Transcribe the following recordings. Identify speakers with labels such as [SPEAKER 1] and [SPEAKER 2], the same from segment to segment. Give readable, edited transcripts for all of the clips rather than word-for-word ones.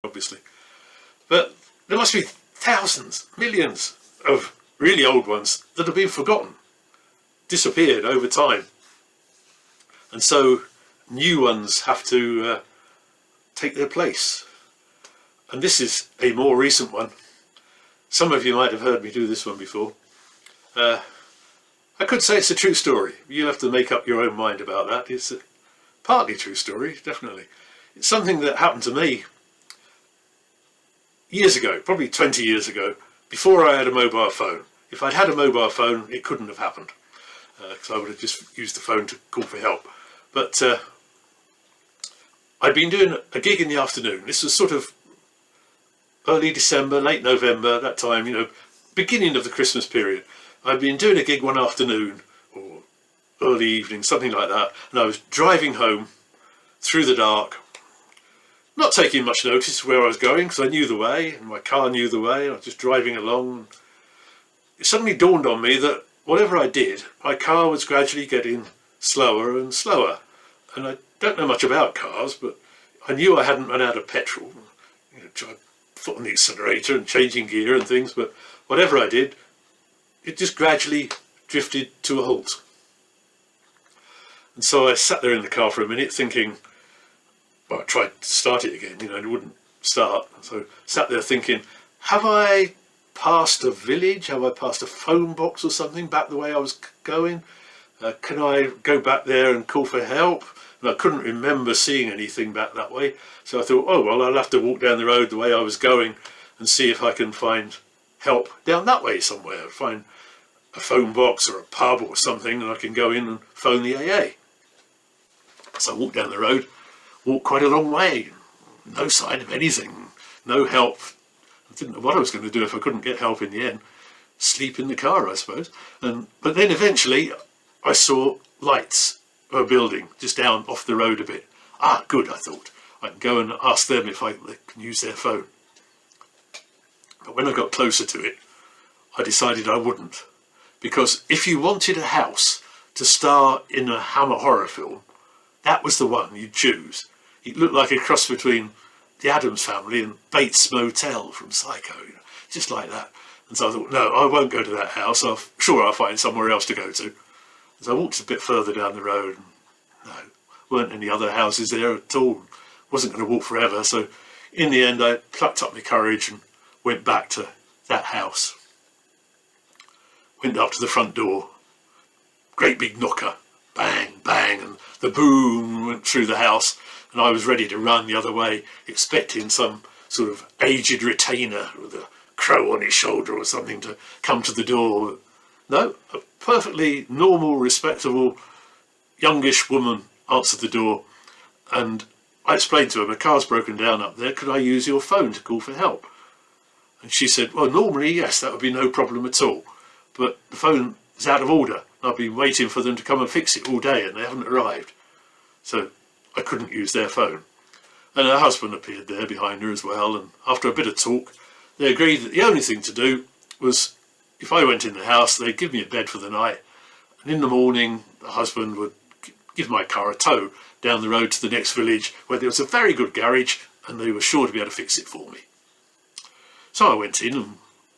[SPEAKER 1] obviously. But there must be thousands, millions of really old ones that have been forgotten, disappeared over time. And so new ones have to take their place. And this is a more recent one. Some of you might have heard me do this one before. I could say it's a true story. You'll have to make up your own mind about that. It's a partly true story, definitely. It's something that happened to me years ago, probably 20 years ago, before I had a mobile phone. If I'd had a mobile phone, it couldn't have happened, because I would have just used the phone to call for help. But I'd been doing a gig in the afternoon. This was sort of early December, late November, that time, you know, beginning of the Christmas period. I'd been doing a gig one afternoon, or early evening, something like that, and I was driving home through the dark, not taking much notice of where I was going, because I knew the way, and my car knew the way. I was just driving along. It suddenly dawned on me that whatever I did, my car was gradually getting slower and slower. And I don't know much about cars, but I knew I hadn't run out of petrol. You know, tried foot on the accelerator and changing gear and things, but whatever I did, it just gradually drifted to a halt. And so I sat there in the car for a minute thinking, well, I tried to start it again, you know, and it wouldn't start. So I sat there thinking, have I passed a village? Have I passed a phone box or something back the way I was going? Can I go back there and call for help? And I couldn't remember seeing anything back that way. So I thought, oh, well, I'll have to walk down the road the way I was going and see if I can find help down that way somewhere. Find a phone box or a pub or something, and I can go in and phone the AA. So I walked down the road, walked quite a long way, no sign of anything, no help. I didn't know what I was going to do if I couldn't get help in the end. Sleep in the car, I suppose. But then eventually I saw lights of a building just down off the road a bit. Ah, good, I thought. I can go and ask them if they can use their phone. But when I got closer to it, I decided I wouldn't. Because if you wanted a house to star in a Hammer horror film, that was the one you'd choose. It looked like a cross between the Addams Family and Bates Motel from Psycho, you know, just like that. And so I thought, no, I won't go to that house. Sure, I'll find somewhere else to go to. So I walked a bit further down the road, and no, weren't any other houses there at all. Wasn't going to walk forever, so in the end I plucked up my courage and went back to that house. Went up to the front door, great big knocker, bang, bang, and the boom went through the house, and I was ready to run the other way, expecting some sort of aged retainer with a crow on his shoulder or something to come to the door. No, a perfectly normal, respectable, youngish woman answered the door, and I explained to her, my car's broken down up there, could I use your phone to call for help? And she said, well, normally, yes, that would be no problem at all, but the phone is out of order. I've been waiting for them to come and fix it all day, and they haven't arrived. So I couldn't use their phone. And her husband appeared there behind her as well, and after a bit of talk, they agreed that the only thing to do was, if I went in the house, they'd give me a bed for the night, and in the morning the husband would give my car a tow down the road to the next village where there was a very good garage and they were sure to be able to fix it for me. So I went in and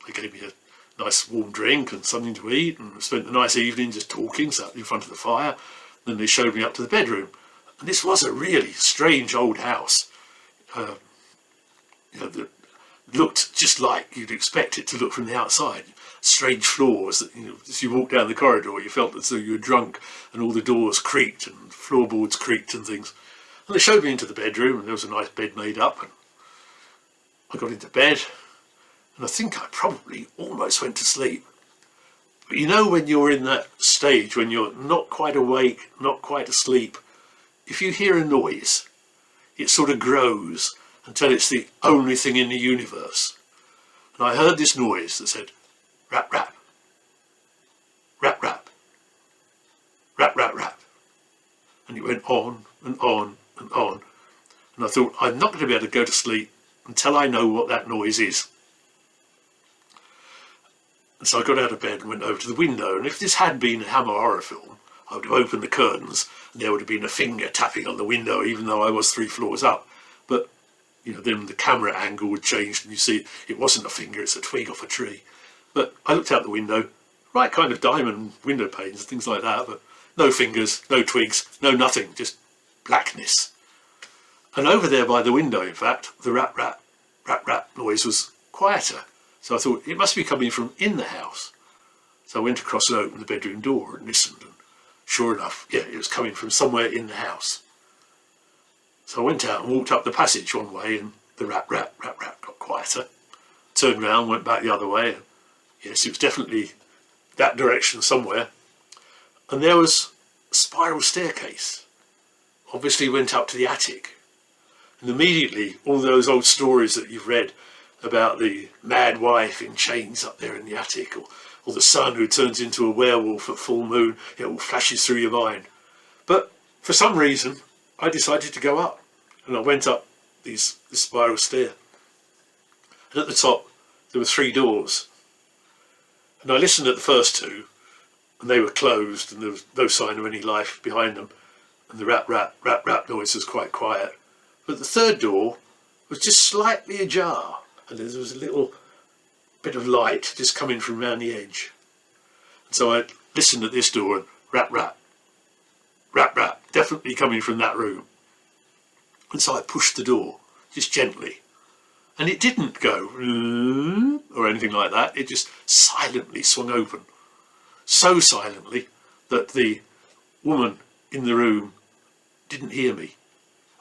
[SPEAKER 1] they gave me a nice warm drink and something to eat, and spent a nice evening just talking, sat in front of the fire. Then they showed me up to the bedroom, and this was a really strange old house. You know, that looked just like you'd expect it to look from the outside. Strange floors that, you know, as you walked down the corridor, you felt as though you were drunk, and all the doors creaked and floorboards creaked and things. And they showed me into the bedroom, and there was a nice bed made up, and I got into bed, and I think I probably almost went to sleep. But you know, when you're in that stage, when you're not quite awake, not quite asleep, if you hear a noise, it sort of grows until it's the only thing in the universe. And I heard this noise that said, rap, rap, rap, rap, rap, rap, rap. And it went on and on and on. And I thought, I'm not going to be able to go to sleep until I know what that noise is. And so I got out of bed and went over to the window, and if this had been a Hammer horror film, I would have opened the curtains and there would have been a finger tapping on the window, even though I was 3 floors up. But you know, then the camera angle would change and you see it wasn't a finger, it's a twig off a tree. But I looked out the window, right kind of diamond window panes, things like that, but no fingers, no twigs, no nothing, just blackness. And over there by the window, in fact, the rap rap, rap rap noise was quieter. So I thought it must be coming from in the house. So I went across and opened the bedroom door and listened, and sure enough, yeah, it was coming from somewhere in the house. So I went out and walked up the passage one way, and the rap rap, rap rap got quieter. Turned round, went back the other way, and yes, it was definitely that direction somewhere. And there was a spiral staircase. Obviously went up to the attic. And immediately, all those old stories that you've read about the mad wife in chains up there in the attic, or the son who turns into a werewolf at full moon, it all flashes through your mind. But for some reason, I decided to go up. And I went up this spiral stair. And at the top, there were 3 doors. And I listened at the first 2, and they were closed, and there was no sign of any life behind them. And the rap, rap, rap, rap noise was quite quiet. But the 3rd door was just slightly ajar, and there was a little bit of light just coming from around the edge. And so I listened at this door, and rap, rap, rap, rap, definitely coming from that room. And so I pushed the door, just gently. And it didn't go or anything like that, it just silently swung open. So silently that the woman in the room didn't hear me.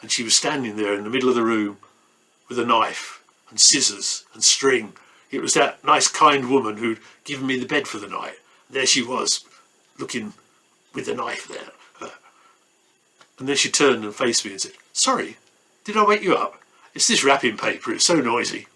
[SPEAKER 1] And she was standing there in the middle of the room with a knife and scissors and string. It was that nice kind woman who'd given me the bed for the night. There she was, looking with the knife there. And then she turned and faced me and said, "Sorry, did I wake you up? It's this wrapping paper, it's so noisy."